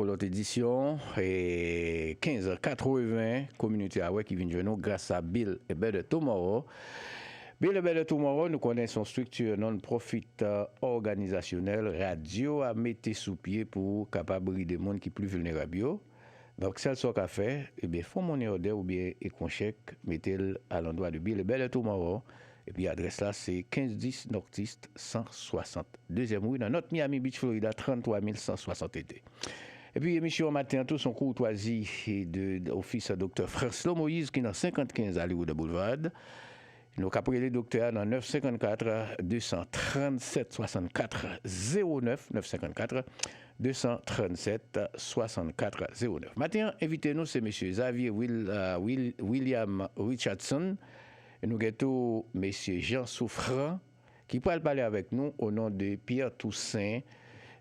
pour l'autre édition et 15h80 communauté qui vient de nous grâce à Bill et Better Tomorrow. Bill et Better Tomorrow, nous connaissons structure non-profit organisationnelle radio à mettre sous pied pour capable des monde qui plus vulnérables. Donc, celle ce qu'a fait, eh bien, faut mon order ou bien un chèque, mettez-le à l'endroit de Bill et Better Tomorrow. Et puis, l'adresse là, c'est 1510 Northeast 160. Deuxième rue, dans notre Miami Beach, Florida, 33 162. Et puis, émission matin, tout son courtoisie de l'office Dr. François Moïse, qui est dans 55 Hollywood de Boulevard. Nous avons appelé le docteur dans 954 237 64 09 954 237 64 09. Maintenant, invitez-nous, c'est M. Xavier William Richardson. Et nous avons M. Jean Souffrant qui pourra parler avec nous au nom de Pierre Toussaint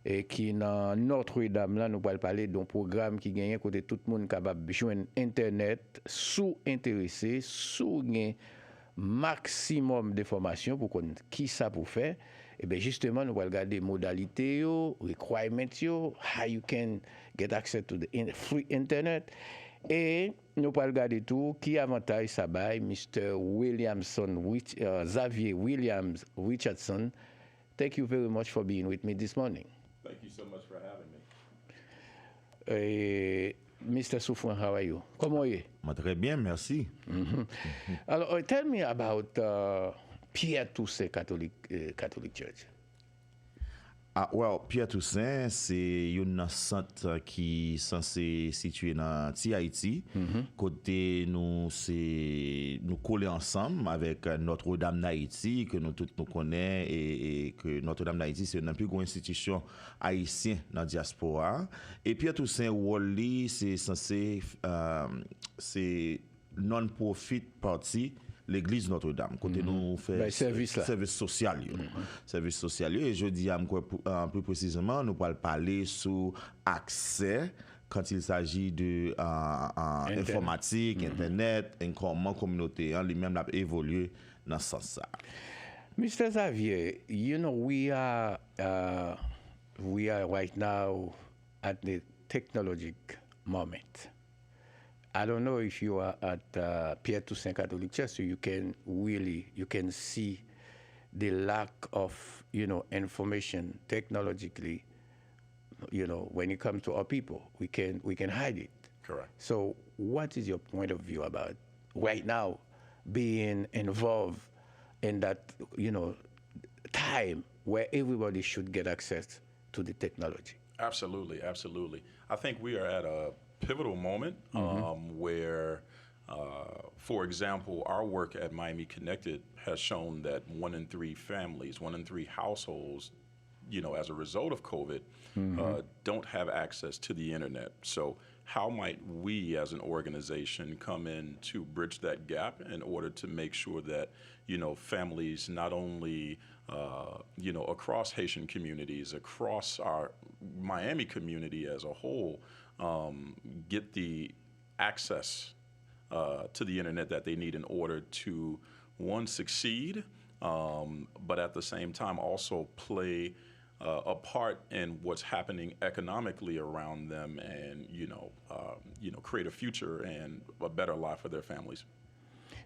et qui dans Notre-Dame là nous pourra parler d'un programme qui gagne côté tout le monde capable de joindre internet sous intéressé sous maximum d'informations pour qu'on qui ça pour faire et bien justement nous allons regarder modalités requirements how you can get access to the free internet et nous allons regarder tout qui avantage ça by Mr. Xavier Williams Richardson. Thank you very much for being with me this morning. Thank you so much for having me. Mr. Souffrant, how are you? Comment are you? Très bien, merci. Alors, tell me about Pierre Toussaint Catholic Church. Well, Pierre Toussaint, c'est un centre qui est censé situé dans Haiti. Côté nous, c'est nous coller ensemble avec Notre-Dame d'Haïti, que nous tous nous connaissons, et que Notre-Dame d'Haïti, c'est une plus grande institution haïtienne dans la diaspora. Et Pierre Toussaint, Wally, c'est censé, c'est non-profit parti. L'église Notre-Dame, côté nous fait service social. Service social. Et je dis plus précisément, nous allons parler sur accès quand il s'agit de informatique, Internet, et comment la communauté lui-même a évolué dans ce sens-là. Mr. Xavier, you know, we are right now at the technologic moment. I don't know if you are at Pierre Toussaint Catholic Church, so you can see the lack of, information technologically, when it comes to our people. We can hide it. Correct. So what is your point of view about right now being involved in that, time where everybody should get access to the technology? Absolutely, absolutely. I think we are at a pivotal moment where, for example, our work at Miami Connected has shown that 1 in 3 families, 1 in 3 households, as a result of COVID, don't have access to the internet. So how might we as an organization come in to bridge that gap in order to make sure that, families not only, across Haitian communities, across our Miami community as a whole, get the access to the internet that they need in order to, one, succeed, but at the same time also play a part in what's happening economically around them, and create a future and a better life for their families.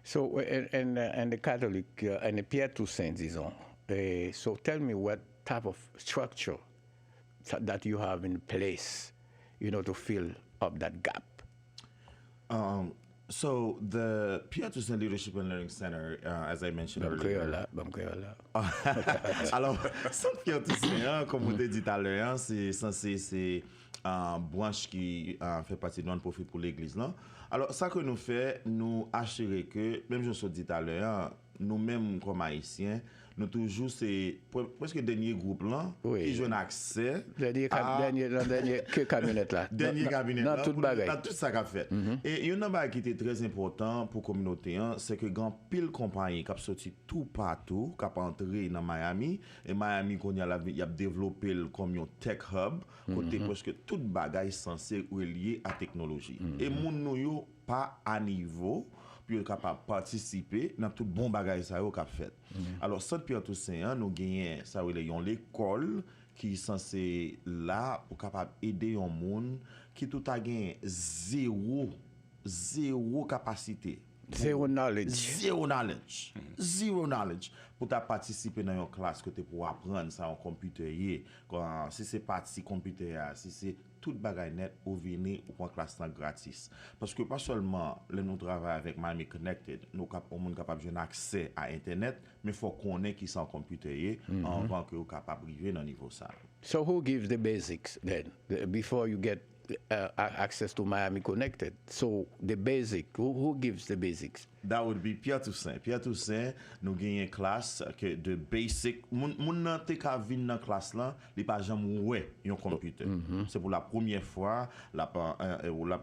So, and the Catholic and the Pierre Toussaint, disons. So, tell me what type of structure that you have in place, to fill up that gap. So the Pierre Toussaint Leadership and Learning Center, as I mentioned earlier. Alors, Centre Pierre Toussaint, comme vous l'avez dit tout à l'heure, c'est une branche qui fait partie de non-profit pour l'église. Alors, ça que nous faisons, nous assurer que, même je vous dit tout à l'heure, nous-mêmes comme Haïtiens, nous toujours c'est presque dernier groupe là qui joue accès dernier camionnette là dernier camionnette dans toute bagaille tout ça qu'a fait et une chose qui était très important pour communauté c'est que grand pile compagnie qui a sorti tout partout qui a entré dans Miami et Miami qu'on y a développé comme un tech hub côté presque toute bagaille censée reliée à technologie et moun nou yo pas à niveau puis capable participer dans tout bon bagage ça yo qu'a fait. Alors Centre Pierre Toussaint nous gagnons ça l'école qui censé là pour capable aider un monde qui tout a gagné zéro capacité. Zero knowledge. Zero knowledge. Zero knowledge. Pour ta participer dans une classe que tu pour apprendre ça en computer. Si c'est partie computer, si c'est toute bagaille net, ou venir ou prendre classe gratis. Parce que pas seulement nous travaillons avec Miami Connected, nous sommes capables de accès à Internet, mais il faut qu'on ait qui sont computer avant que nous capable arriver dans niveau ça. So who gives the basics then before you get access to Miami Connected? So the basic, who gives the basics? That would be Pierre Toussaint. Pierre Toussaint, nous gagnons une classe que de basic. Moun nan te ka vin dans classe là, li pa jam ouais yon computer. C'est pour la première fois, la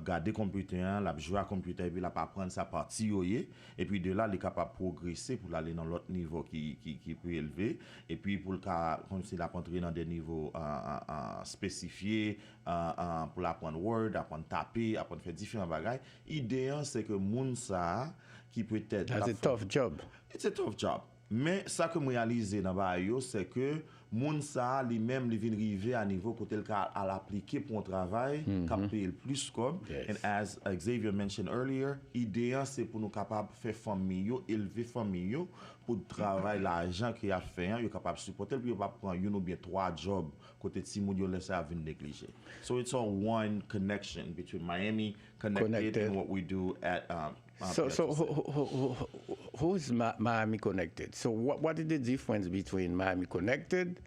garder computer, la jouer à computer et puis la apprendre sa partie yoye et puis de là il est capable progresser pour aller dans l'autre niveau qui plus élevé et puis pour le cas comme si la rentrer dans des niveaux spécifiés pour apprendre Word, apprendre taper, apprendre faire différents bagages. Idéal c'est que moun ça qui peut être That's a tough job. It's a tough job. Mais ça que moi réalisé dans Bayo, c'est que moun sa lui-même li vinn rive à niveau côté le cas à l'appliquer pour un travail qui paye le plus comme. Yes. And as Xavier mentioned earlier, idéal c'est pour nous capable faire famille yo, élever famille yo pour travail l'argent qu'il a fait, yo capable supporter puis pas prendre une ou bien 3 jobs côté ti moun yo laisser à venir négliger. So it's all one connection between Miami connected. And what we do at So who's Miami Connected? So what is the difference between Miami Connected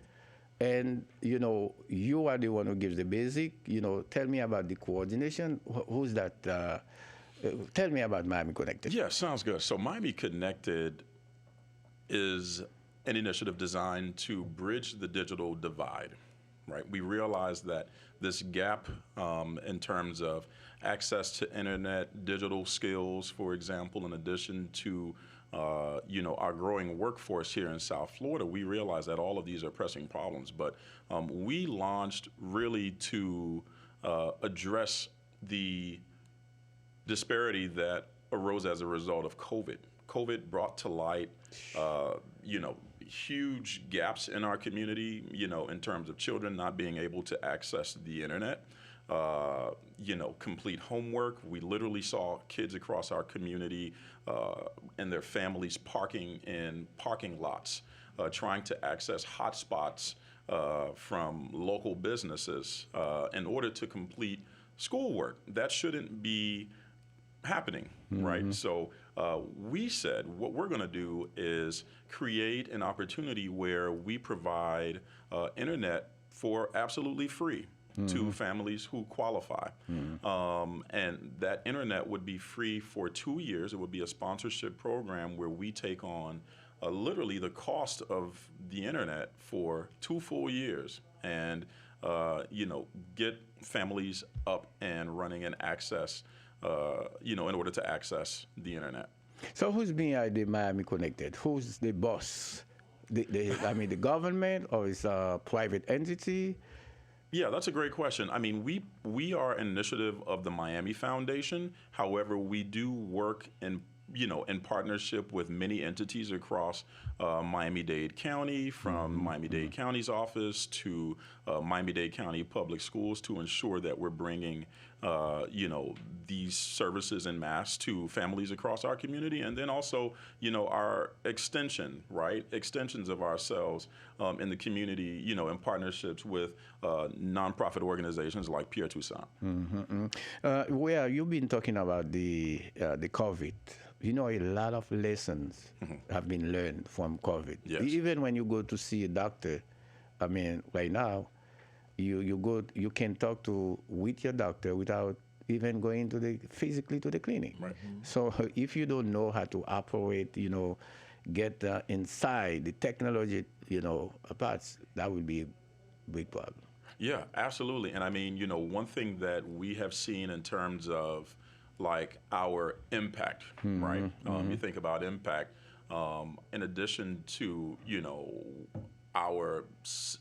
and, you know, you are the one who gives the basic, you know, tell me about the coordination. Who's that? Tell me about Miami Connected. Yeah, sounds good. So Miami Connected is an initiative designed to bridge the digital divide, right? We realize that this gap in terms of access to internet, digital skills, for example, in addition to our growing workforce here in South Florida, we realize that all of these are pressing problems. But we launched really to address the disparity that arose as a result of COVID. COVID brought to light, huge gaps in our community, in terms of children not being able to access the internet, complete homework. We literally saw kids across our community and their families parking in parking lots, trying to access hotspots from local businesses in order to complete schoolwork. That shouldn't be happening, right? So we said what we're going to do is create an opportunity where we provide internet for absolutely free to families who qualify. And that internet would be free for 2 years. It would be a sponsorship program where we take on literally the cost of the internet for 2 full years and, get families up and running and access, in order to access the internet. So who's behind the Miami Connected? Who's the boss? The government or is a private entity? Yeah, that's a great question. I mean, we are an initiative of the Miami Foundation. However, we do work in partnership with many entities across Miami-Dade County, from Miami-Dade County's office to Miami-Dade County Public Schools to ensure that we're bringing, these services en masse to families across our community. And then also, our extensions of ourselves in the community, in partnerships with nonprofit organizations like Pierre Toussaint. Well, you've been talking about the COVID. A lot of lessons have been learned from COVID. Yes. Even when you go to see a doctor, right now, you can talk with your doctor without even going physically to the clinic. Right. So if you don't know how to operate, get inside the technology, parts, that would be a big problem. Yeah, absolutely. And I mean, one thing that we have seen in terms of like our impact, right? You think about impact, in addition to, our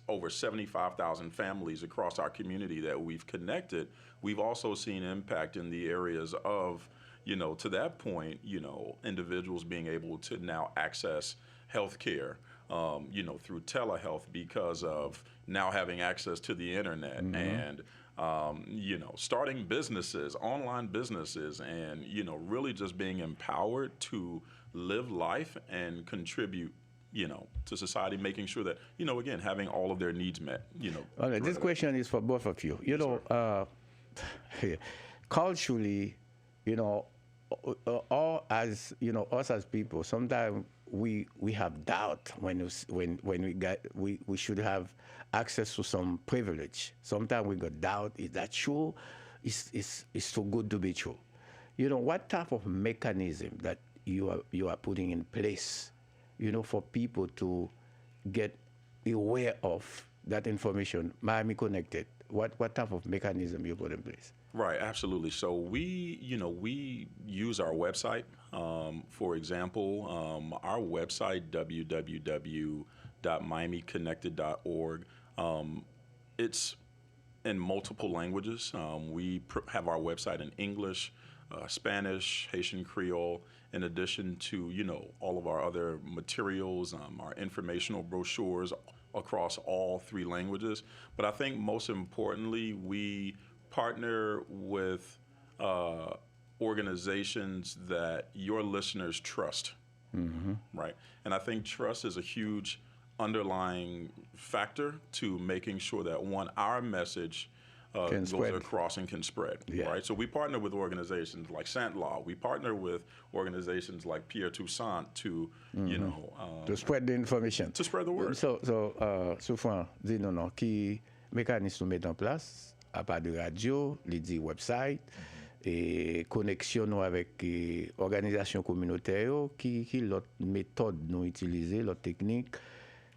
over 75,000 families across our community that we've connected, we've also seen impact in the areas of, to that point, individuals being able to now access health care, through telehealth because of now having access to the internet and starting businesses, online businesses, and really just being empowered to live life and contribute to society, making sure that, again, having all of their needs met, All right, this question is for both of you. Culturally, all as, us as people, sometimes we have doubt when we should have access to some privilege. Sometimes we got doubt, is that true? It's so good to be true. What type of mechanism that you are putting in place, for people to get aware of that information, Miami Connected? What type of mechanism you put in place? Right, absolutely. So we use our website. For example, our website, www.miamiconnected.org. It's in multiple languages. We have our website in English, Spanish, Haitian Creole, in addition to, all of our other materials, our informational brochures across all 3 languages. But I think most importantly, we partner with organizations that your listeners trust, right? And I think trust is a huge underlying factor to making sure that, one, our message goes across and can spread, right? So we partner with organizations like Saint Law. We partner with organizations like Pierre Toussaint to, to spread the information. To spread the word. Souvent, dis-nous, qui mécanisme mettre en place à part de radio, les dit website, et connexion avec organisations communautaires, qui l'autre méthode nous utiliser, l'autre technique,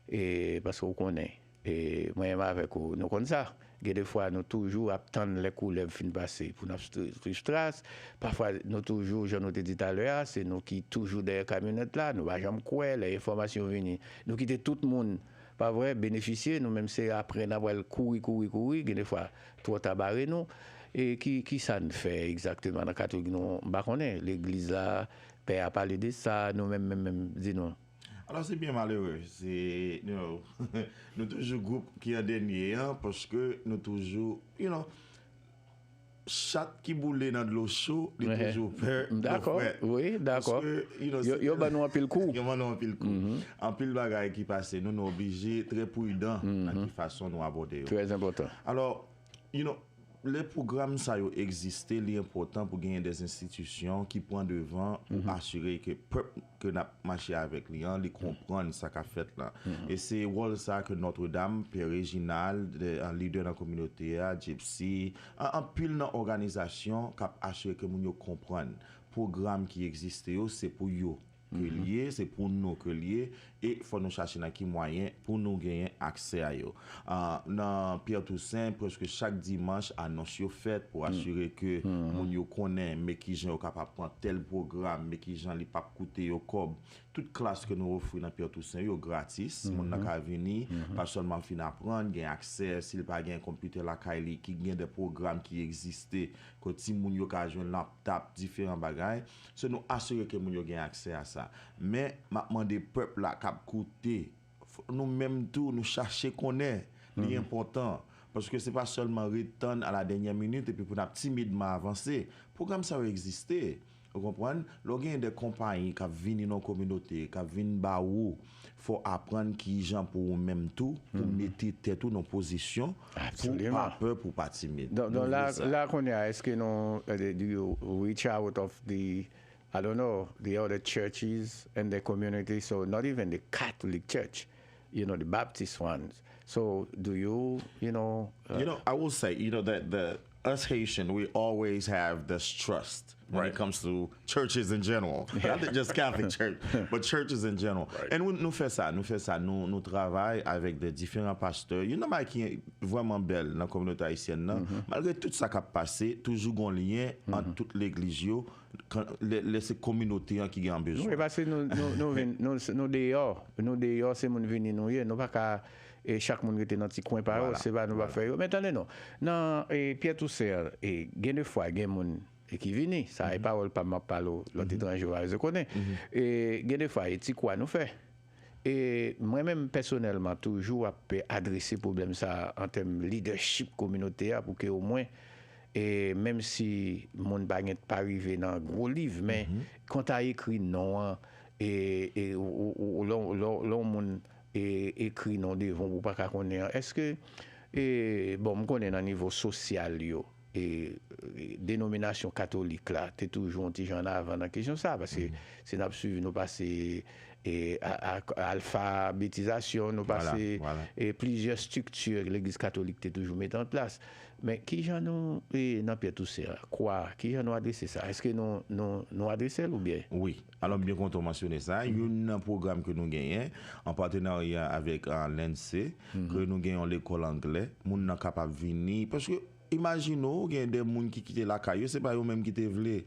et parce qu'on connaît. Et moi, avec nous comme ça. Des fois, nous toujours attendons les coups fin passer pour notre strasse. Parfois, nous toujours, je nous ai dit tout à l'heure, c'est nous qui toujours derrière la camionnette là, nous ne va jamais quoi, les informations viennent. Nous quittons tout le monde, pas vrai, bénéficier, nous-mêmes, c'est après d'avoir courir, des fois, trop tabarrer nous. Et qui ça nous fait exactement dans le catholique, nous, l'église là, Père a parlé de ça, nous-mêmes, dis-nous. Alors, c'est bien malheureux. C'est, nous toujours groupe qui est dernier, parce que nous toujours, chat qui boule dans de l'eau chaude, il est toujours peur. D'accord, oui, d'accord. Yo ba nous en pile coup. Yo ba nous en pile coup. En pile bagaille qui passe, nous sommes obligés, très prudents, dans quelle façon nous aborder. Très important. Alors, les programmes ça yo existé, l'important pour gagner des institutions qui prennent devant pour assurer que peuple que n'a marché avec les gens, les comprendre ça qu'a fait là. Et c'est rôle ça que Notre-Dame, Père Réginal, un leader dans la communauté, Gypsy, en pile dans organisation qui assurer que nous comprennent programme qui existe c'est pour yo que lié, c'est pour nous que lié et faut nous chercher dans qui moyen pour nous gagner accès à yo. Dans Pierre Toussaint presque chaque dimanche annonce yo fait pour assurer que moun yo connaît mais qui gens capable prendre tel programme mais qui gens li pas coûter yo cob. Toute classe que nous offrons dans Pierre Toussaint yo gratis, moun n'a ka venir pas seulement fin apprendre, gain accès s'il pas gain computer la Kylie qui gain des programmes qui existaient que si moun yo ka joindre laptop différents bagages, c'est nous assurer que moun yo gain accès à ça. Mais m'a demandé peuple là cap coûter nous même tout nous chercher connaît l'important parce que c'est pas seulement return à la dernière minute et puis pour timidement avancer programme ça va exister vous comprenez l'on gagne des compagnies qui viennent dans communauté qui viennent ba ou faut apprendre qui gens pour même tout pour mettre tête tout dans position pour pas peur pour pas timide donc là qu'on est-ce que non do you reach out of the I don't know, the other churches and the community, so not even the Catholic Church, the Baptist ones. So do you, I will say, that us Haitian, we always have this trust when it comes to churches in general. Not just Catholic Church, but churches in general. Right. Et nous faisons ça. Nous travaillons avec des différents pasteurs. Qui est vraiment belle dans la communauté haïtienne. Malgré tout ça qui a passé, toujours un lien entre toutes les églises, les communautés qui ont besoin. Oui, parce que nous dehors, c'est mon venir nous pas qu'à et chaque monde qui était dans petit coin par c'est pas nous va faire. Mais attendez non, et Pierre Toussaint et gain fois gain monde et qui vient, ça est parole pas m'a parler l'autre étranger je connais. Et gain fois et ti quoi nous fait. et moi-même personnellement toujours adresser problème ça en termes de leadership communautaire pour que au moins et même si mon baguette pas arrivé dans un gros livre mais quand tu as écrit non et l'on écrit non devant ou pas connaître est-ce que bon me connaît dans niveau social yo et dénomination catholique là t'es toujours un petit genre avant dans question ça parce que c'est n'a suivi nous passer et alphabétisation nous passer et plusieurs structures que l'église catholique t'es toujours mettre en place mais qui j'en nous dans Pierre Toussaint quoi qui j'en nous adresser ça est-ce que nous adresser ou bien oui alors bien qu'on mentionné ça il y a un programme que nous gagnons en partenariat avec l'ENSE que nous gagnons l'école anglaise moun nan capable venir parce que imaginons qu'il y a des gens qui quittent la caillou, c'est pas eux même qui te voulaient.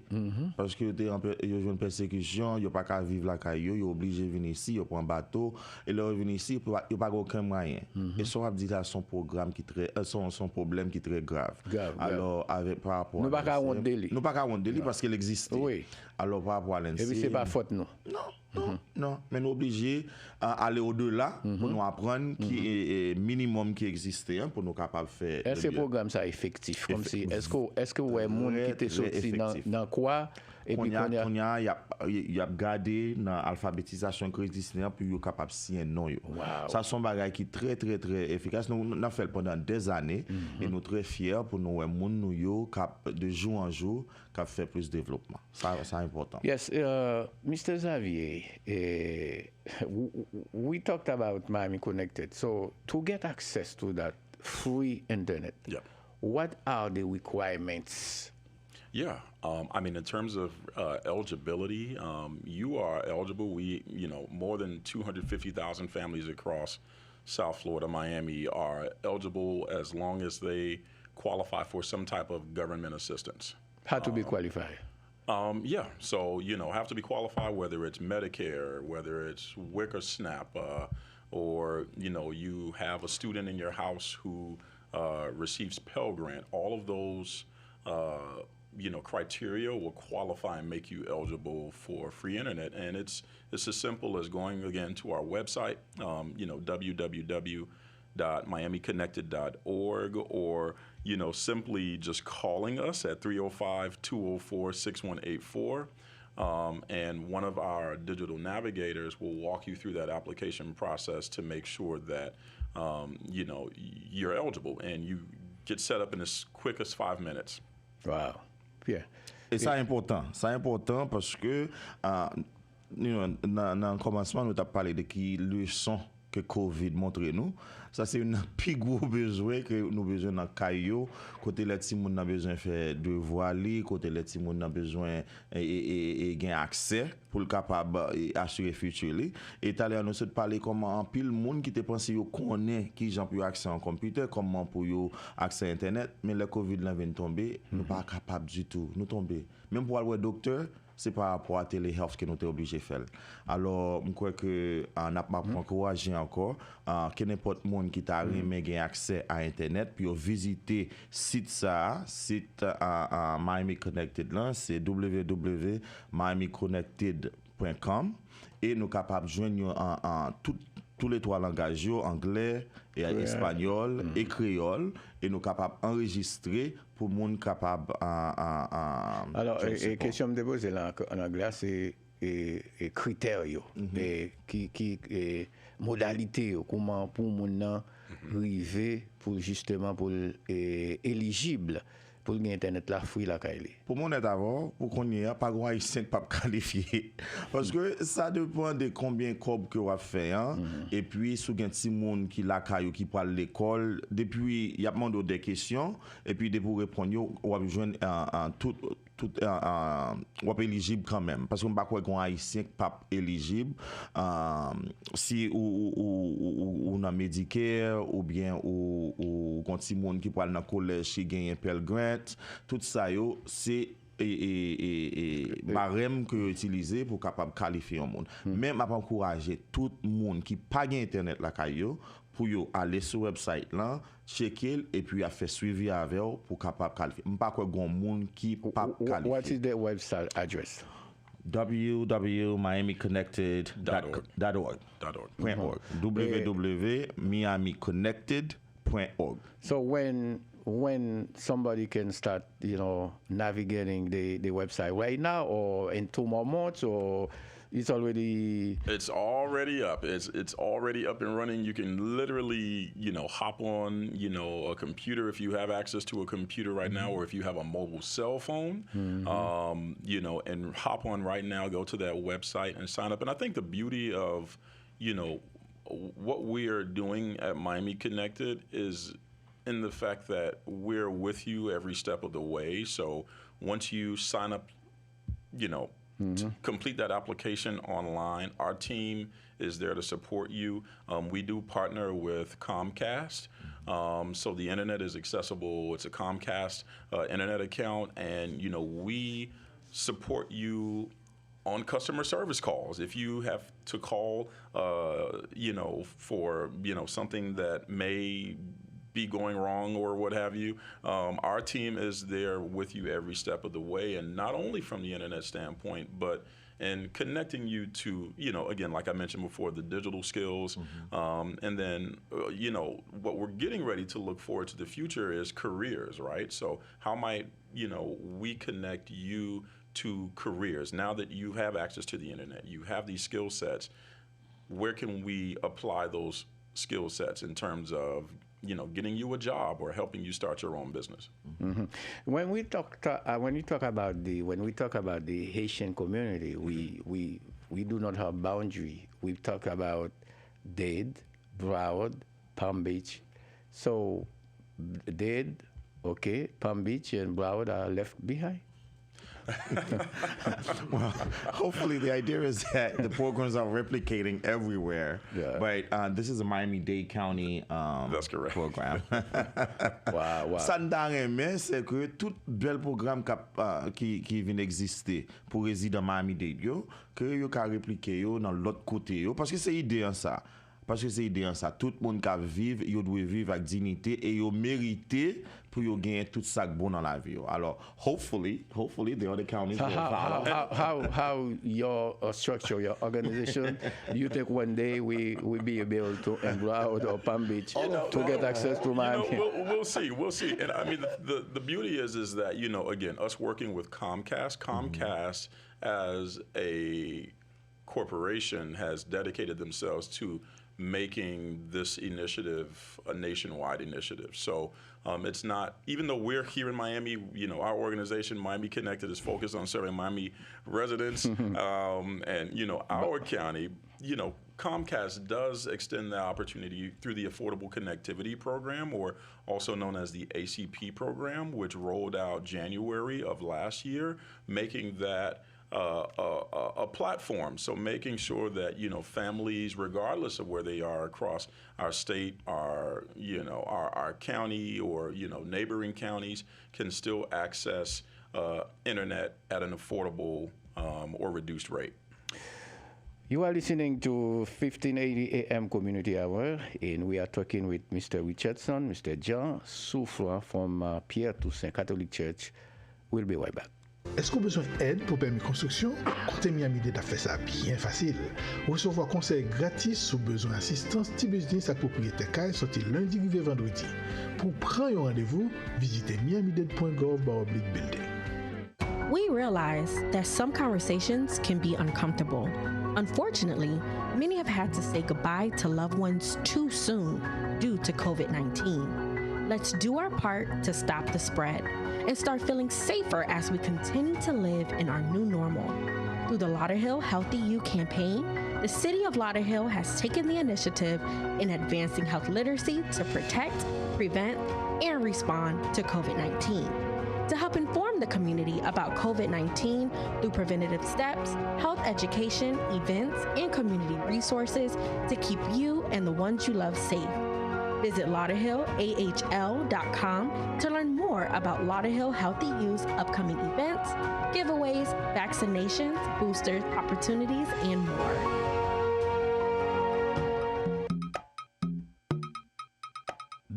Parce que ils ont une persécution, ils n'ont pas qu'à vivre la caillou, ils sont obligés de venir ici, ils prennent un bateau, et leur venir ici, ils n'ont pas aucun moyen. Et ça, on dit là, son programme qui très, son problème qui est très grave. Alors, avec par rapport nous pas qu'à honte de lui. Nous pas qu'à honte de lui parce qu'il existe. Oui. Alors, par rapport à l'ENSE. Et puis, c'est pas faute, non. Non, mais nous obligés à aller au-delà pour nous apprendre qui est minimum qui existait pour nous capables de faire. Est-ce que ce programme ça effectif comme si est-ce que ouais monde qui était sorti dans quoi et puis il y a gardé dans alphabétisation chrétienne pour être capable de signer non yo. Ça sont bagage qui très efficace nous avons fait pendant des années et nous très fiers pour nous monde nous yo cap de jour en jour cap faire plus de développement. Ça c'est important. Yes, Mr. Xavier, we talked about Miami Connected. So to get access to that free internet, what are the requirements? Yeah, I mean, in terms of eligibility, you are eligible. More than 250,000 families across South Florida, Miami are eligible as long as they qualify for some type of government assistance. How to be qualified? So, have to be qualified, whether it's Medicare, whether it's WIC or SNAP, or, you have a student in your house who receives Pell Grant. All of those, criteria will qualify and make you eligible for free internet. And it's as simple as going, again, to our website, www.miamiconnected.org, or simply just calling us at 305-204-6184. And one of our digital navigators will walk you through that application process to make sure that, you're eligible and you get set up in as quick as 5 minutes. Wow. Yeah. Et ça est important. C'est important parce que dans le commencement, nous avons parlé de qui leçon que COVID montre nous. Ça c'est un plus gros besoin que nous besoin dans caillou côté les petits monde a besoin faire devoir li côté les petits monde a besoin et gain accès pour le capable assurer futur li et t'aller nous parler comment en pile monde qui te pense yo connaît qui gens pour accès en computer comment pour yo accès internet mais le Covid là vient tomber nous pas capable du tout nous tomber même pour aller voir docteur c'est par rapport à téléhealth que nous sommes obligés de faire. Alors, je crois que on a encouragé encore que n'importe monde qui t'a remis accès à Internet, puis visiter site Miami Connected là, c'est www.miamiconnected.com et nous sommes capables de joindre en tous les trois langages, anglais, et espagnol et créole, et nous sommes capables d'enregistrer pour le monde capable alors question me poser là en anglais c'est critères et qui modalité comment pour monde arriver pour justement pour éligible pour l'internet la free la caille pour mon d'abord pour qu'on y a pas grand haïtien pas qualifié parce que ça dépend de combien cob que on va faire et puis sous un petit monde qui la caille qui parle l'école depuis il y a demandé des questions et puis de pour répondre on va joindre tout on pas éligible quand même parce qu'on pas quoi qu'on haïtien pas éligible si ou on a Medicare ou bien ou quand petit monde qui parle dans collège qui gagne Pell Grant tout ça yo c'est barème que utiliser pour capable qualifier un monde même m'a encourager tout monde qui pas gain internet la caillou pour yo aller sur website là checker et puis à faire suivi avec pour capable qualifier pas quoi gon monde qui pas qualifier. What is the website address? www.miamiconnected.org. www.miamiconnected.org. So when somebody can start, navigating the website right now, or in 2 more months, or it's already up. It's already up and running. You can literally, hop on, a computer if you have access to a computer right now, or if you have a mobile cell phone, and hop on right now, go to that website and sign up. And I think the beauty of, what we are doing at Miami Connected is in the fact that we're with you every step of the way. So once you sign up, to complete that application online, our team is there to support you. We do partner with Comcast, so the internet is accessible. It's a Comcast internet account, and we support you on customer service calls. If you have to call, for something that may be going wrong or what have you, our team is there with you every step of the way, and not only from the internet standpoint, but in connecting you to, again, like I mentioned before, the digital skills, and then, what we're getting ready to look forward to the future is careers, right? So how might, we connect you to careers? Now that you have access to the internet, you have these skill sets, where can we apply those skill sets in terms of getting you a job or helping you start your own business? When we talk about the Haitian community, we do not have boundary. We talk about Dade, Broward, Palm Beach. So Dade, okay, Palm Beach and Broward are left behind. Well, hopefully the idea is that the programs are replicating everywhere. Yeah. But this is a Miami-Dade County That's correct. program. Wow. Ça mais c'est que tout bel programme qui vient d'exister pour résidents Miami-Dade yo, que yo ka répliquer yo dans l'autre côté yo, parce que c'est idée en ça. Parce que c'est idée en ça. Tout le monde qui vivre, yo doit vivre avec dignité et yo mérité pour yo gagner tout ça bon dans la vie. Alors, hopefully the other counties will follow. How your structure, your organization, do you think one day we be able to in Broward or Palm Beach to get access to Miami? We'll see. And I mean, the beauty is that, again, us working with Comcast as a corporation has dedicated themselves to making this initiative a nationwide initiative. So it's not, even though we're here in Miami, our organization, Miami Connected, is focused on serving Miami residents and, our county, Comcast does extend the opportunity through the Affordable Connectivity Program, or also known as the ACP program, which rolled out January of last year, making that a platform. So making sure that, families, regardless of where they are across our state, our county, or, neighboring counties, can still access internet at an affordable or reduced rate. You are listening to 1580 AM Community Hour, and we are talking with Mr. Richardson, Mr. Jean Soufflant from Pierre Toussaint Catholic Church. We'll be right back. Est-ce qu'on a besoin d'aide pour permis de construction? Côté Miami-Dade a fait ça bien facile. Recevoir conseil gratis sous besoin d'assistance petit business à propriétaire caille sorti lundi rive vendredi. Pour prendre un rendez-vous, visitez miamidade.gov/building. We realize that some conversations can be uncomfortable. Unfortunately, many have had to say goodbye to loved ones too soon due to COVID-19. Let's do our part to stop the spread and start feeling safer as we continue to live in our new normal. Through the Lauderhill Healthy You campaign, the City of Lauderhill has taken the initiative in advancing health literacy to protect, prevent, and respond to COVID-19. To help inform the community about COVID-19 through preventative steps, health education, events, and community resources to keep you and the ones you love safe. Visit LauderhillAHL.com to learn more about Lauderhill Healthy You's upcoming events, giveaways, vaccinations, boosters, opportunities, and more.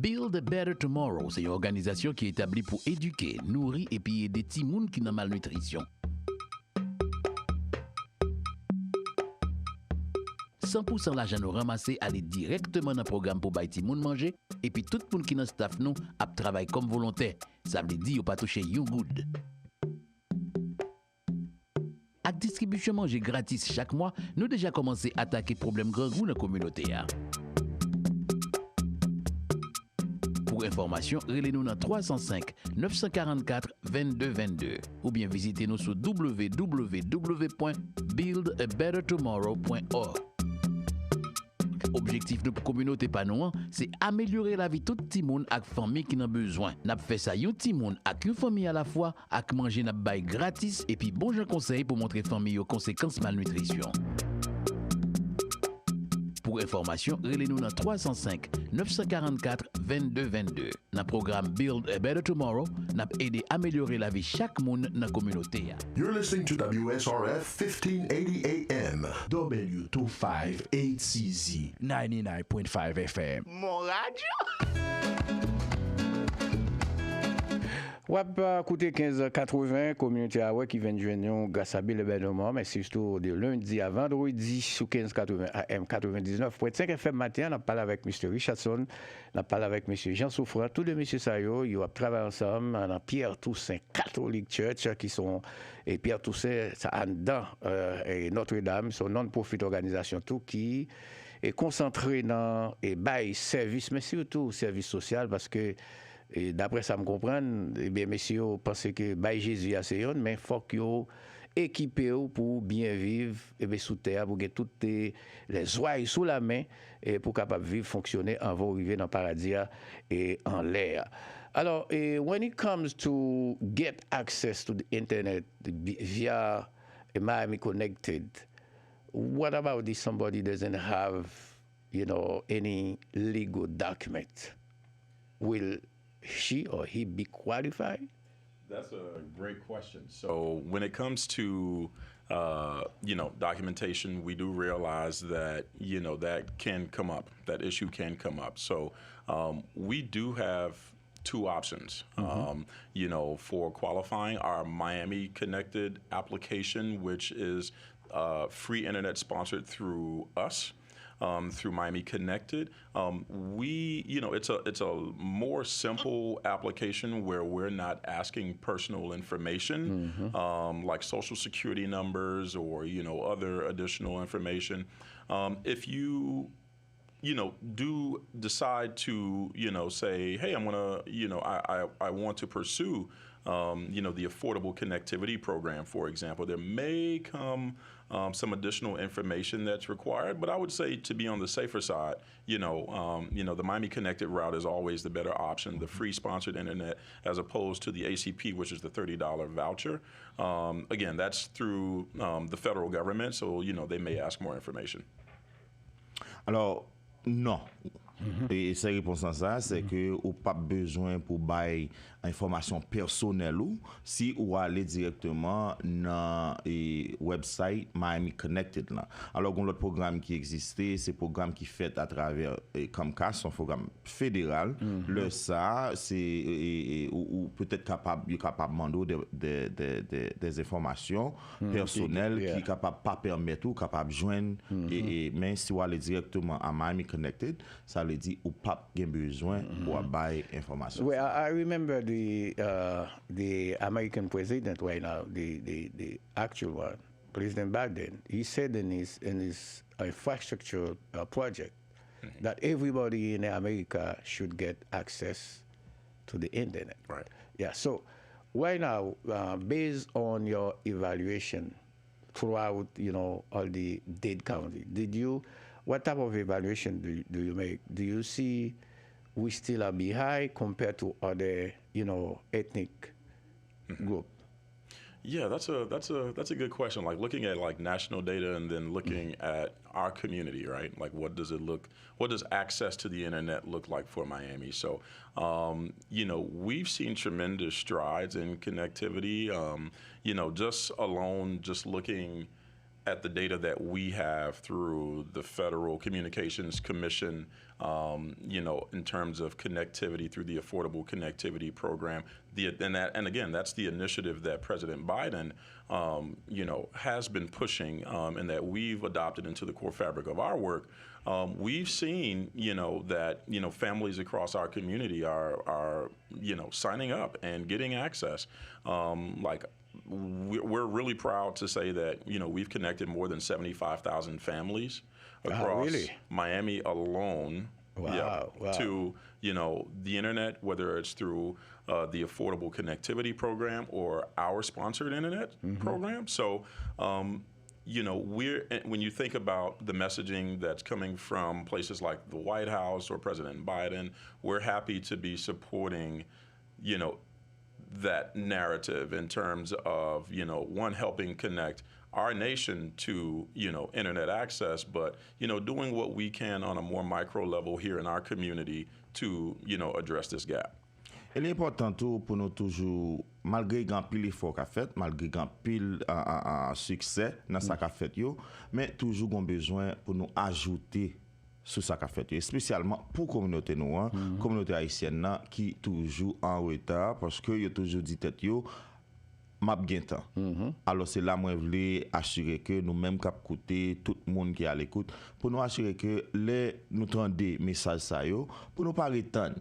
Build a Better Tomorrow, c'est une organisation qui est établie pour éduquer, nourrir et puis aider des petits mouns qui ont malnutrition. 100% l'argent nous ramassé aller directement dans le programme pour bailler ti moun manger et puis tout le monde qui dans staff nous a travaillé comme volontaire. Ça veut dire pas toucher you good. Avec distribution manger gratis chaque mois, nous déjà commencé à attaquer problème grand goût dans la communauté. Pour information, relez-nous dans 305 944 22 22 ou bien visitez-nous sur www.buildabettertomorrow.org. Objectif de la communauté panouan, c'est améliorer la vie de tout le monde avec famille qui n'a besoin. N'a fait ça yon ti monde avec une famille à la fois, avec manger n'a bail gratis et puis bon jeune conseil pour montrer famille aux conséquences malnutrition. Pour information, relez-nous dans 305 944 22 22. Dans le programme Build a Better Tomorrow, n'a aidé à améliorer la vie chaque monde dans la communauté. You're listening to Wsrf 1580 AM, W258CZ, 99.5 FM. Mon radio! Wap écouter 1580 communauté à qui vient de joindre grâce à Bill événement, mais surtout de lundi à vendredi sur 1580 AM 99.5 FM matin, on a parlé avec M. Richardson, on a parlé avec M. Jean Souffrant, tous les messieurs Sayo, ils ont travaillé ensemble dans Pierre Toussaint Catholic Church qui sont et Pierre Toussaint ça en dedans et Notre-Dame, son non-profit organisation tout qui est concentré dans et bail service mais surtout service social parce que et d'après ça me comprendre, eh bien, messieurs, pensez que bah, Jésus a ses mais il faut qu'ils équipés pour bien vivre et bien, sous terre, pour que toutes les oies sous la main et pour capable vivre, fonctionner, en va arriver dans le paradis et en l'air. Alors, when it comes to get access to the internet via Miami Connected, what about if somebody doesn't have, any legal document? Will she or he be qualified? That's a great question. So when it comes to documentation, we do realize that that can come up. That issue can come up. So we do have two options. For qualifying, our Miami Connected application, which is free internet sponsored through us. Through Miami Connected, it's a more simple application where we're not asking personal information like social security numbers or other additional information. If you do decide to say, hey, I'm gonna I want to pursue the Affordable Connectivity Program, for example, there may come some additional information that's required, but I would say to be on the safer side, the Miami Connected route is always the better option, the free sponsored internet, as opposed to the ACP, which is the $30 voucher. Again, that's through the federal government, so they may ask more information. Alors, non. Et sa réponse à ça, c'est que ou pas besoin pour bailler information personnelle ou si ou aller directement dans le website Miami Connected là. Alors l'autre programme qui existait, c'est programme qui fait à travers Comcast, son programme fédéral. Le ça c'est ou peut-être capable demander des informations personnelles qui capable pas permettre ou capable joindre mais si ou aller directement à Miami Connected, ça veut dire ou pas gain besoin pour bailler information. Well, I remember the American president right now, the actual one, President Biden. He said in his infrastructure project that everybody in America should get access to the internet. Right. Yeah. So right now, based on your evaluation throughout, all the Dade County, what type of evaluation do you make? Do you see we still are behind compared to other, ethnic group? Yeah, that's a good question. Like looking at like national data and then looking at our community, right? Like what does access to the internet look like for Miami? So, we've seen tremendous strides in connectivity. Just looking at the data that we have through the Federal Communications Commission in terms of connectivity through the Affordable Connectivity Program. And again, that's the initiative that President Biden, has been pushing, and that we've adopted into the core fabric of our work. We've seen, that, families across our community are signing up and getting access. We're really proud to say that, we've connected more than 75,000 families across Miami alone. Wow. To, the internet, whether it's through the Affordable Connectivity Program or our sponsored internet program. So, when you think about the messaging that's coming from places like the White House or President Biden, we're happy to be supporting, that narrative in terms of, one, helping connect our nation to, internet access, but, doing what we can on a more micro level here in our community to, address this gap. Il est important tout pour nous toujours, malgré grand pile effort qu'a fait, malgré grand pile succès dans ça qu'a fait yo, mais toujours gon besoin pour nous ajouter sur ça qu'a fait yo, spécialement pour communauté nous, communauté haïtienne là, qui toujours en retard parce que yo toujours dit tête yo m'a bien temps. Alors c'est là moi voulais assurer que nous même cap côté tout le monde qui à l'écoute pour nous assurer que les nous tendez message ça yo pour nous pas retendre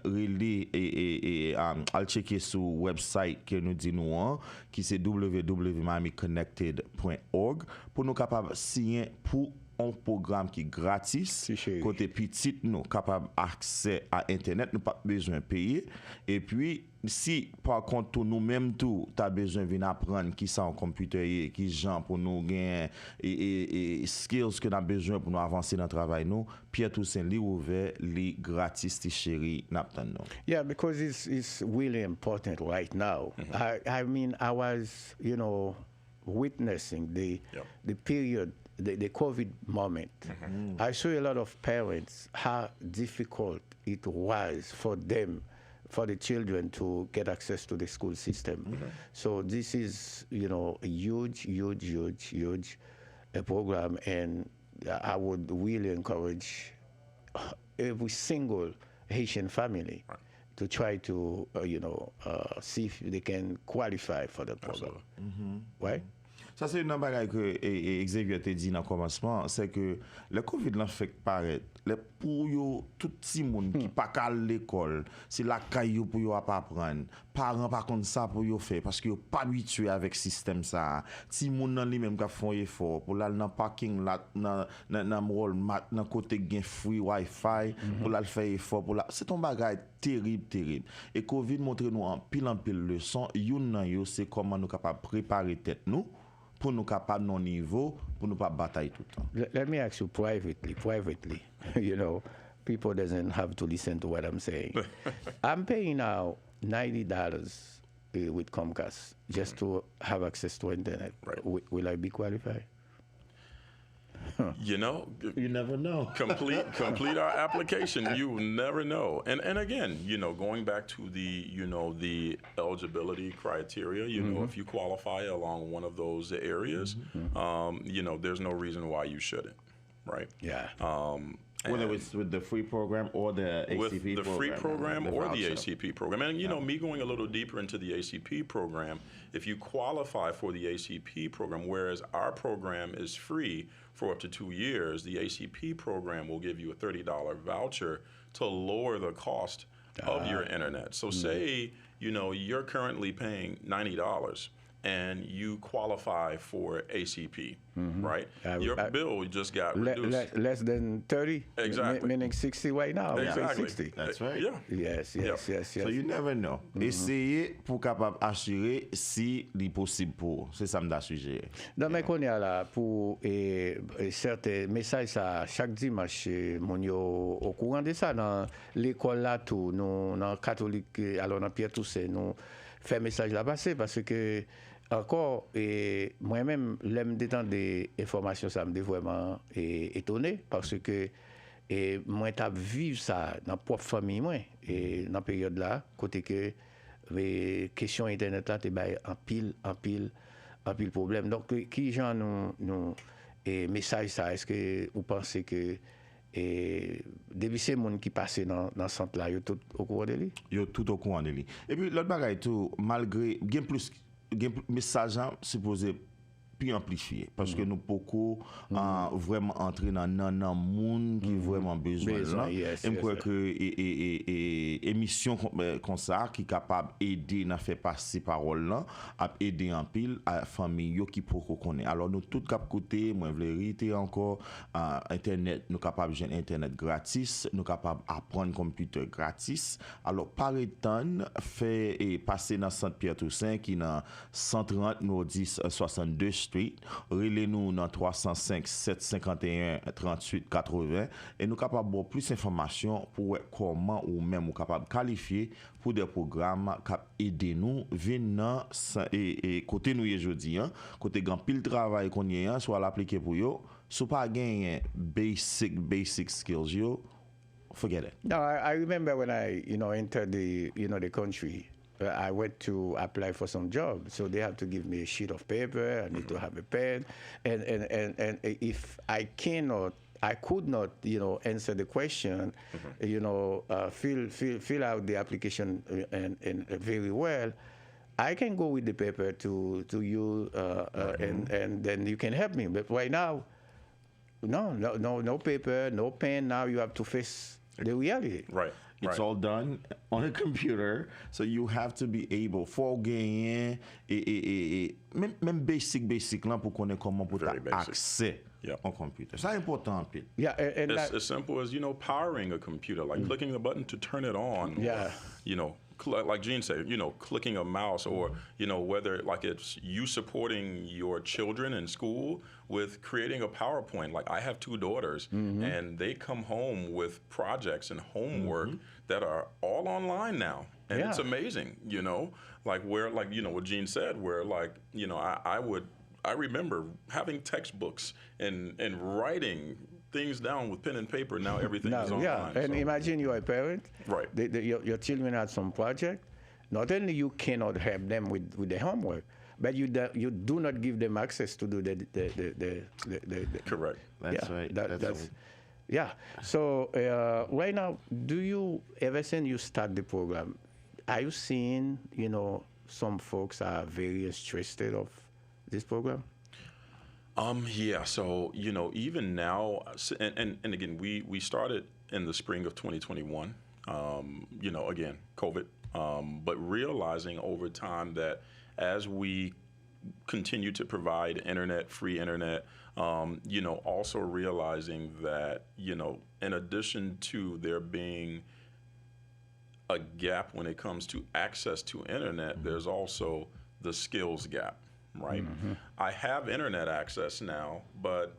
relais et al checker sur website que nous dit nous qui c'est www.miamiconnected.org pour nous capable signer pour un programme qui est gratis, côté petit nous capable accès à internet, nous pas besoin de payer. Et puis si par contre nous-mêmes tout t'as besoin de apprendre qui ça en computer qui gens pour nous gagner et skills que nous avons besoin pour nous avancer dans le travail nous, Pierre Toussaint li ouvert li gratis ti chéri n'attend nous. Yeah, because it's really important right now. I mean I was witnessing the period, the COVID moment. I saw a lot of parents how difficult it was for them, for the children to get access to the school system. So this is, a huge program, and I would really encourage every single Haitian family to try to, see if they can qualify for the program. Right? Ça c'est une bagaille que Xavier t'a dit dans le commencement, c'est que le Covid l'a fait paraître pour yo tout petit monde qui pas à l'école, c'est la caillou pour yo pas apprendre. Parents par contre ça pour yo faire parce que yo pas habitué avec système ça. Ti monde nan li même qui font effort pour la dans parking là dans Walmart dans côté gain free wifi pour la faire effort pour la c'est un bagaille terrible et Covid montre nous en pile leçon youn nan yo c'est comment nous capable préparer tête nous pour nous capables non niveau pour nous pas batailler tout le temps. Let me ask you privately, people doesn't have to listen to what I'm saying. I'm paying now $90 with Comcast just to have access to internet. Right. Will I be qualified? You never know. complete our application. You never know. And again, going back to the eligibility criteria, if you qualify along one of those areas, there's no reason why you shouldn't, right? Yeah. Whether it's with the free program or the ACP with the program. free program or the voucher. ACP program. And, me going a little deeper into the ACP program, if you qualify for the ACP program, whereas our program is free for up to 2 years, the ACP program will give you a $30 voucher to lower the cost of your internet. So say, you're currently paying $90 and you qualify for ACP, right? Your bill just got reduced. Less than 30? Exactly. Meaning 60 right now. Exactly. 60. That's right. Yeah. Yes. So you never know. Essayez pour capable assurer si li possible pour. C'est ça m'da sujet. Dans mes connais là pour certains messages ça chaque dimanche mon yo au courant de ça dans l'école là tout nous dans catholique alors dans Pierre Toussaint nous fait message là passer parce que encore moi-même l'aime détendre des informations ça me vraiment étonné parce que moi t'a vivre ça dans propre famille moi et dans période là côté que les questions internet là t'es en pile problème donc qui genre nous message ça est-ce que vous pensez que Et depuis ces gens qui passent dans le centre là, ils sont tous au courant de lui. Yo tout au courant de lui. Et puis l'autre bagaille tout, malgré bien plus message supposé plus amplifié parce que nous beaucoup vraiment entrer dans un monde qui vraiment besoin là. Et je crois que émission comme ça qui capable aider à faire passer parole là, a aider en pile à famille qui pour connaître. Alors nous tout cap côté, moi vérité encore internet, nous capable joindre internet gratis, nous capable apprendre computer gratis. Alors par temps fait et passer dans centre Pierre Toussaint qui dans 130 nous 10 62 Street, relez-nous dans 305 751 38 80 et nous capable avoir plus d'informations pour comment ou même ou capable qualifier pour des programmes qui aider nous venir et côté nous aujourd'hui côté grand pile travail qu'on y a soit l'appliquer pour yo sous pas gagner basic skills yo forget it. No, I remember when I entered the country. I went to apply for some job, so they have to give me a sheet of paper. I need to have a pen, and if I could not, answer the question, fill out the application and very well. I can go with the paper to you, and then you can help me. But right now, no paper, no pen. Now you have to face the reality. Right. It's all done on a computer, so you have to be able for gagner même basic là pour connaître comment pour accès au computer. C'est important. Yeah, and it's as simple as powering a computer, like clicking the button to turn it on. Yeah. Or, like Gene said, clicking a mouse, or whether like it's you supporting your children in school with creating a PowerPoint. Like I have 2 daughters, and they come home with projects and homework that are all online now, and it's amazing. Like where, like what Gene said, where like I remember having textbooks and writing things down with pen and paper. Now everything is online. Yeah, and imagine you're a parent. Right. Your children had some project. Not only you cannot help them with the homework, but you do not give them access to do the Correct. That's right. That's right. Yeah. So right now, do you ever since you start the program, are you seeing some folks are very interested of this program? Yeah, so even now, and again, we started in the spring of 2021. Again, COVID, but realizing over time that as we continue to provide free internet, also realizing that in addition to there being a gap when it comes to access to internet, there's also the skills gap. Right. I have internet access now, but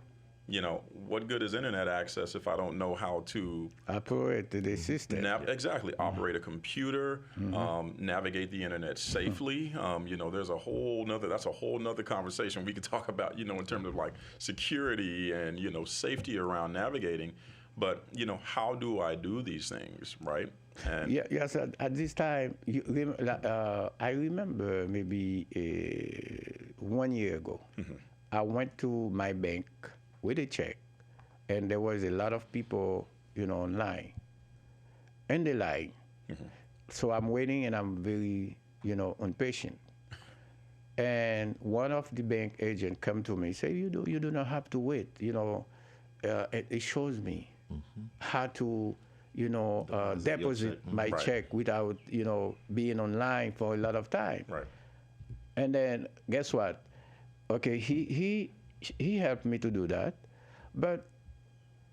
what good is internet access if I don't know how to operate the system? Exactly, operate a computer, navigate the internet safely. There's a whole nother conversation we could talk about. In terms of like security and safety around navigating. But how do I do these things, right? And yes. At this time, I remember maybe 1 year ago, I went to my bank with a check, and there was a lot of people, online, and they lie. So I'm waiting, and I'm very, impatient. And one of the bank agents come to me, say, you do not have to wait. It shows me how to deposit my check without being online for a lot of time. Right. And then guess what? Okay, he helped me to do that, but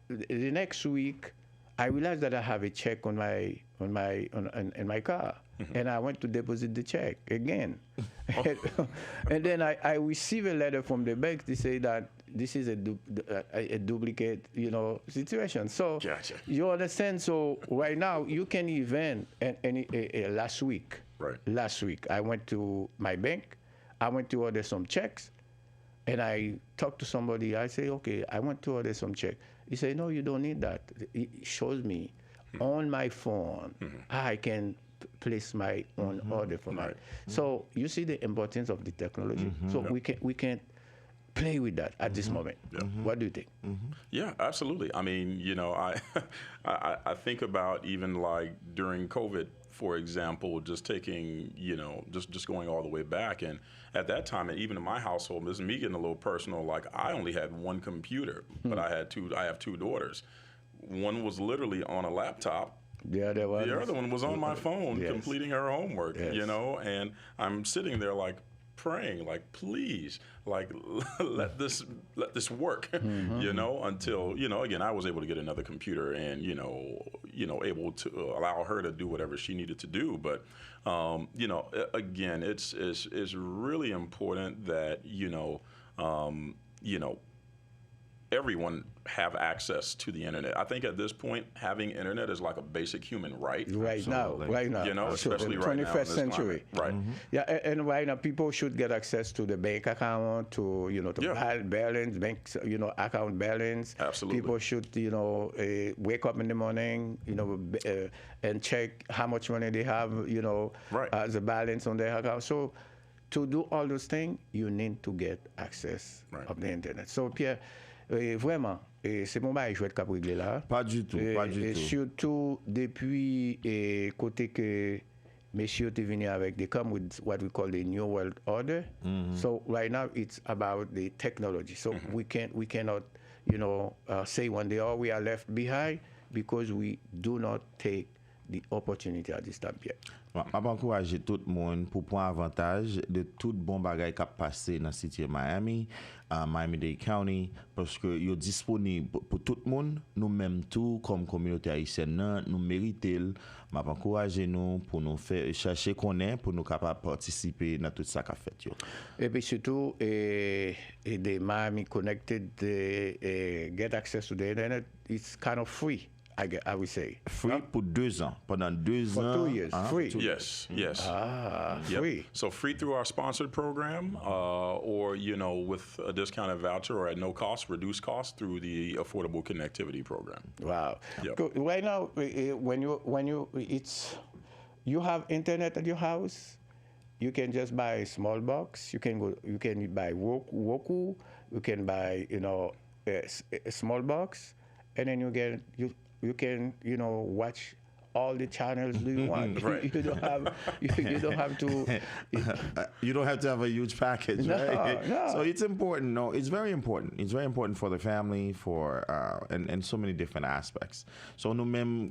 the next week I realized that I have a check in my car, and I went to deposit the check again. And then I received a letter from the bank to say that this is a duplicate, situation. So gotcha. You understand? So right now you can even last week. Right. Last week I went to my bank. I went to order some checks, and I talked to somebody. I say, okay, I want to order some check. He said, no, you don't need that. It shows me on my phone how I can place my own order for my. So you see the importance of the technology. So we can play with that at this moment. What do you think? Yeah, absolutely. I mean, you know, I think about even like during COVID, for example, just taking, you know, just going all the way back. And at that time, and even in my household, this is me getting a little personal, like I only had one computer, but I have two daughters. One was literally on a laptop. The other one was on my phone completing her homework, you know, and I'm sitting there like praying, like, please, like, let this work, you know, until, you know, again, I was able to get another computer and, you know, able to allow her to do whatever she needed to do. But, you know, again, it's really important that, you know, everyone have access to the internet. I think at this point, having internet is like a basic human right. Right now. You know, especially right now. 21st century. Right. Yeah, and right now people should get access to the bank account, to, you know, to balance, bank, you know, account balance. Absolutely. People should, you know, wake up in the morning, you know, and check how much money they have, you know, as a balance on their account. So to do all those things, you need to get access of the internet. So Pierre, vraiment, c'est mon bail chouette qu'a réglé là. Pas du tout, pas du tout. Surtout depuis côté que messieurs est venu avec, they come with what we call the New World Order. So right now it's about the technology. So we cannot, you know, say one day, oh, we are left behind because we do not take the opportunity at this time yet. Je vais encourager tout le monde pour prendre avantage de tout bon bagay qui a passé dans la cité de Miami, Miami-Dade County, parce que ils sont disponibles pour tout le monde. Nous-mêmes tout, comme communauté haïtienne, nous méritons. Je vais encourager nous pour nous faire chercher qu'on est, pour nous capables de participer dans tout ça qu'a fait. Et puis surtout, the Miami Connected, get access to the internet, it's kind of free. I would say. Free pour 2 ans. Pendant 2 ans. For 2 years. Free. Yes. Free. So free through our sponsored program, or, you know, with a discounted voucher or at no cost, reduced cost through the Affordable Connectivity Program. Wow. Yep. Right now, when you have internet at your house, you can just buy a small box. You can buy Roku. You can buy, you know, a small box, and then you can, you know, watch all the channels you want. You don't have to. You don't have to have a huge package, right? No. So it's important. No, it's very important. It's very important for the family, for and so many different aspects. So nous-mêmes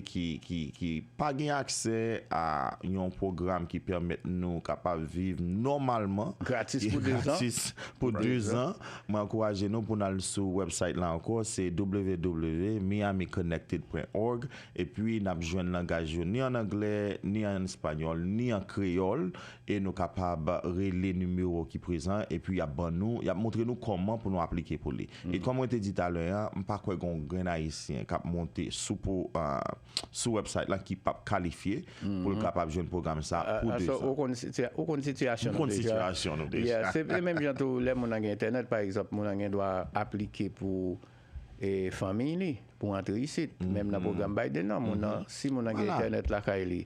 qui pas gain accès à un programme qui permet nous capable vivre normalement gratis pour 2 ans. Moi encourager nous pour aller sur website là encore, c'est www.miamiconnected.org, et puis n'a besoin de langage ni en anglais, ni en espagnol, ni en créole, et nous capables relever numéro qui présent, et puis il y a montré nous comment pour nous appliquer pour lui. Et comme on te dit tout à l'heure, pas quoi gon grand haïtien qui a monté sous website là qui pas qualifié pour le capable jouer un programme ça pour 2 ans. Aucune situation déjà. C'est même genre les mon internet par exemple, mon doit appliquer pour famille pour entrer ici, même dans le programme Biden, non, si mon internet là il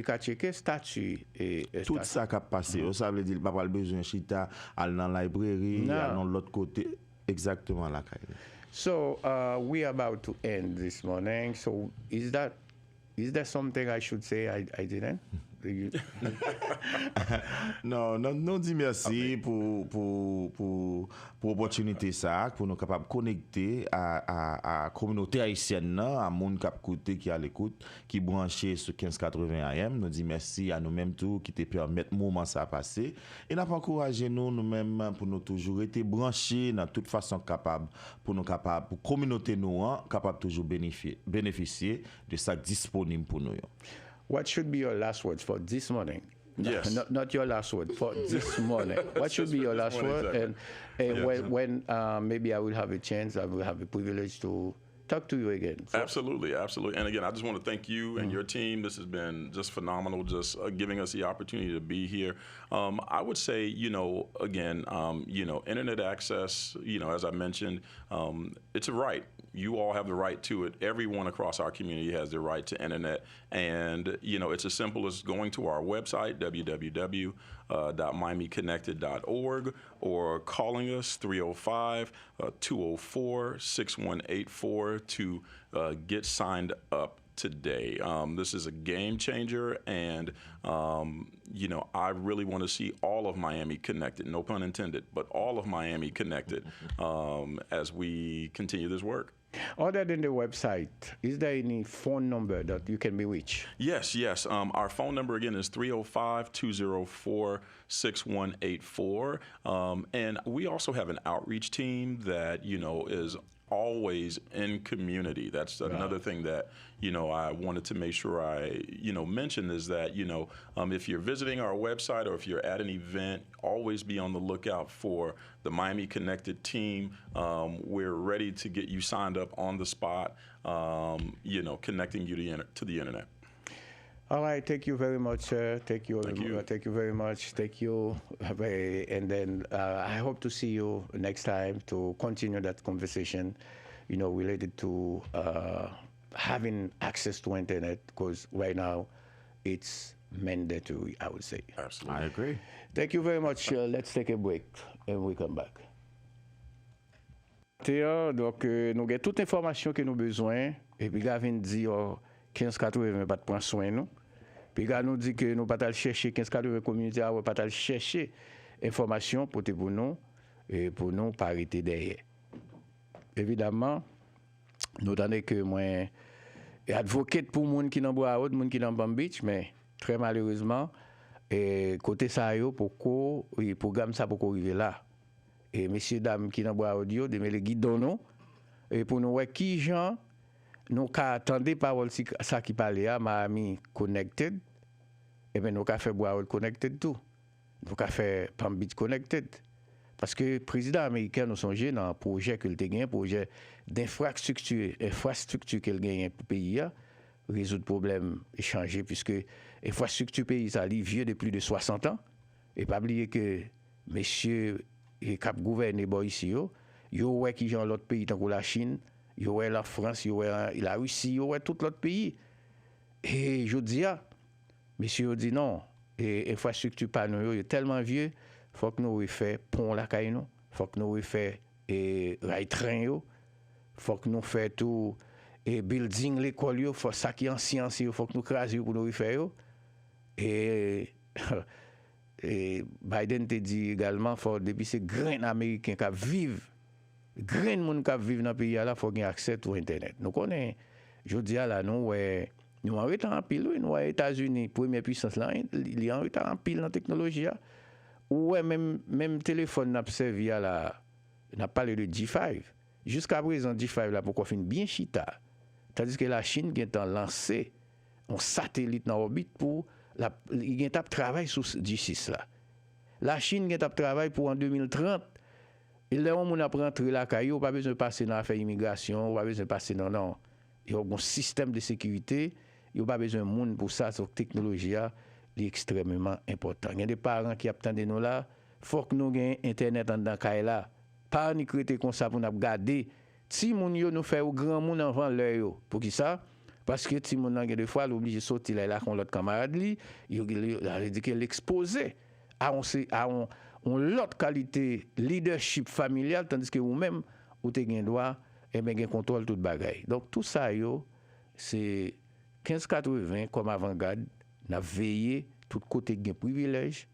a checké statut et tout ça qui a passé, ça veut dire qu'il pas besoin chita aller dans la librairie, aller dans l'autre côté, exactement là. So we are about to end this morning. So is that something I should say I didn't? non, dis merci pour opportunité ça, pour nous capable connecter à communauté haïtienne, à monde qui à l'écoute, qui branché sur 1580 AM. Nous dit merci à nous-mêmes tout qui te permettre moment ça passer, et n'a pas encouragé nous-mêmes pour nous toujours être branchés dans toute façon capable pour communauté nous capable toujours bénéficier de ça disponible pour nous. What should be your last words for this morning? Yes. Not your last word, for this morning. What should be your last word? And when maybe I will have a chance, I will have a privilege to talk to you again. Absolutely. And again, I just want to thank you and your team. This has been just phenomenal, just giving us the opportunity to be here. I would say, again, internet access, as I mentioned, it's a right. You all have the right to it. Everyone across our community has the right to internet. And, it's as simple as going to our website, www.miamiconnected.org, or calling us 305-204-6184 to get signed up today. This is a game changer, and I really want to see all of Miami connected, no pun intended, but all of Miami connected as we continue this work. Other than the website, is there any phone number that you can be reached? Yes. Our phone number again is 305-204-6184. And we also have an outreach team that, is always in community. That's another thing that, I wanted to make sure I, mention is that, if you're visiting our website or if you're at an event, always be on the lookout for the Miami Connected team. We're ready to get you signed up on the spot, connecting you to the internet. All right, thank you very much, sir. Thank you very much. Thank you. And then I hope to see you next time to continue that conversation, related to having access to internet, because right now it's mandatory, I would say. Absolutely. I agree. Thank you very much. Let's take a break and we come back. Donc, nous avons toute information que nous avons besoin. Et puis, Gavin dit 1580 pas de prendre soin nous. Puis gars nous dit que nous pas aller chercher 1580 communauté, pas aller chercher information pour nous et pour nous pas arrêter derrière. Évidemment, nous donnons que moi advocate pour moun qui dans Bois Haute, moun qui dans Palm Beach, mais très malheureusement et côté ça yo pourquoi le programme ça pourquoi arriver là. Et messieurs dames qui dans Bois Haute yo de les guidons nous et pour nous voir qui gens nous attendez parole ça qui parlait à Miami Connected, et bien nous fait Bois Haute Connected tout. Nous fait Palm Beach Connected. Parce que le président américain nous songe dans un projet qu'il a gagné, un projet d'infrastructure qu'il a gagné pour le pays, résoudre le problème et changer, puisque l'infrastructure pays ça vieux de plus de 60 ans. Et pas oublier que messieurs et cap gouverné ici, yo qui dans l'autre pays, tant que la Chine, yo la France, yo la Russie, yo tout l'autre pays. Et je dis, messieurs dit non, et l'infrastructure pas nous est tellement vieux. Faut que nous refait pont la caille nous, faut que nous refait rail train yo, faut que nous fait tout et building l'école yo, faut ça qui en science yo, faut que nous craser pour nous refaire yo. Et Biden te dit également faut depuis ces grains américains qui vivent grain monde qui vivent dans pays là, faut qu'il accès au internet. Nous connaît je dis là nous nous en retard en pile, nous aux États-Unis, première puissance là, il est en retard en pile dans technologie. Ouais, même téléphone n'a servi à la n'a parlé de G5. Jusqu'à présent G5 là pourquoi fin bien chita. Tandis que la Chine qui est en lancé un satellite dans orbite pour il est travail sur G6 là. La Chine qui est travail pour en 2030. Il là on a rentrer la caillou, pas besoin de passer dans affaire immigration, pas besoin de passer non. Il y a un système de sécurité, il n'y a pas besoin de monde pour ça, cette technologie est extrêmement important. Il y a des parents qui attendent nous là, il faut que nous ayons internet dans le là. Pas ni créer comme ça pour nous garder. Si moun yo nous fait au grand monde avant l'heure pour qui ça? Parce que si moun des fois l'obligé sortir là con l'autre camarade li, il dit qu'il l'exposé à on l'autre qualité leadership familial tandis que vous même ou te gen droit et ben gen contrôle toute bagaille. Donc tout ça yo c'est 1580 comme avant-garde n'a veillé tout côté gen privilège,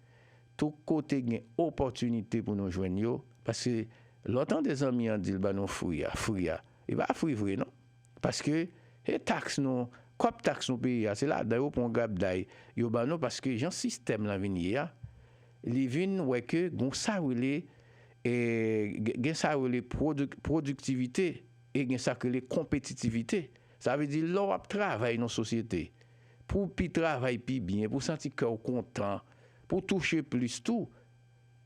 tout côté gen opportunité pour nous joindre yo parce que l'autant des amis en dit ba non fouya. Il va fouiller vrai non parce que les taxes non cop taxe nous pays c'est là d'ailleurs pour gab d'ail yo ba non parce que gen système la venir li vinn ouais que gon ça relé et gen ça relé productivité et gen ça relé compétitivité. Ça veut dire l'on travaille dans société pour pi travailler pi bien, pour sentir cœur content, pour toucher plus tout.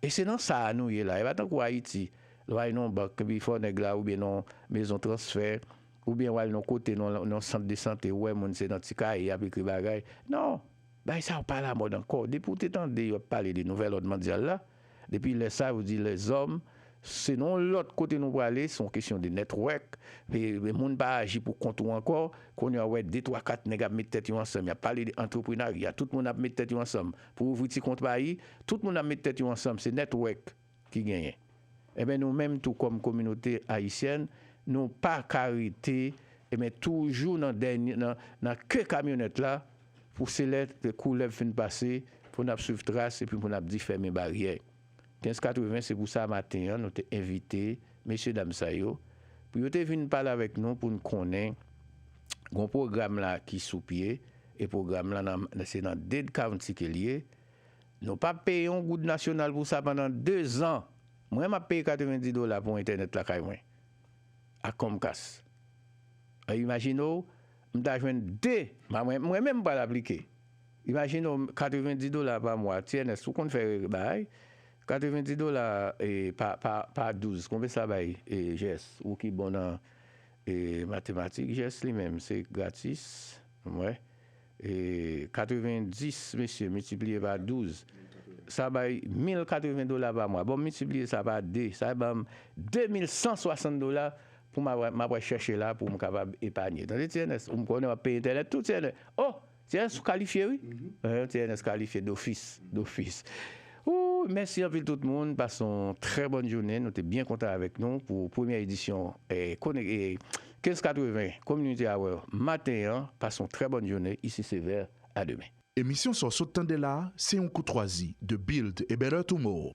Et c'est dans ça nous est là. Et pas tant qu'au Haïti, là non banque bi fò nèg là ou bien non maison transfert ou bien wal non côté non centre de santé ouais mon c'est dans tikaï avec les bagages. Non, bah ça pas la mode encore. Depuis t'entendez parler de nouvelle ordre mondiale là, depuis les ça vous dit les hommes Sinon, l'autre côté nous pour aller, c'est une question de network. Mais le monde pas agir pour compte ou encore. Qu'on y a 2, 3, 4 nègres mettre tête ensemble. Il y a parlé d'entrepreneuriat. Tout le monde a mettre tête ensemble. Pour ouvrir petit compte pays, tout le monde a mettre tête ensemble. C'est network qui gagne. Eh bien, nous-mêmes, tout comme communauté haïtienne, nous pas carité, mais toujours dans que camionnette là, pour ces lettres, les couleuvres fin passer, pour nous suivre trace et puis pour nous dire fermer barrière. 1580, c'est pour ça matin, nous t'ai invité, messieurs, dames, ça yo, pour vous venir parler avec nous pour nous connaître un programme là qui sous pied, et programme là, c'est dans Dead County qui est lié. Nous pas payé un goût national pour ça pendant 2 ans. Moi, je paye $90 pour Internet là, à Comcast. Imaginez, je vais 2, moi-même pas l'appliquer. Imaginez $90 par mois. Tiens, ce qu'on fait, $90 par 12. Combien ça va? Et GS, ou qui bon dans mathématiques, GS lui-même, c'est gratis. Ouais. Et 90, monsieur, multiplié par 12. Ça va $1,080 par mois. Bon, multiplier ça par 2, ça va $2,160 pour m'a chercher là pour me capable épargner. Dans les TNS, on connaît payer internet tout TNS. Oh, TNS qualifié oui. TNS qualifié d'office. Ouh, merci à tout le monde, passons une très bonne journée. Nous sommes bien contents avec nous pour première édition 1580 Community Hour matin. Passons une très bonne journée. Ici c'est Vert. À demain. Émission sur Sautant de là, c'est un coup 3 de Build a Better Tomorrow.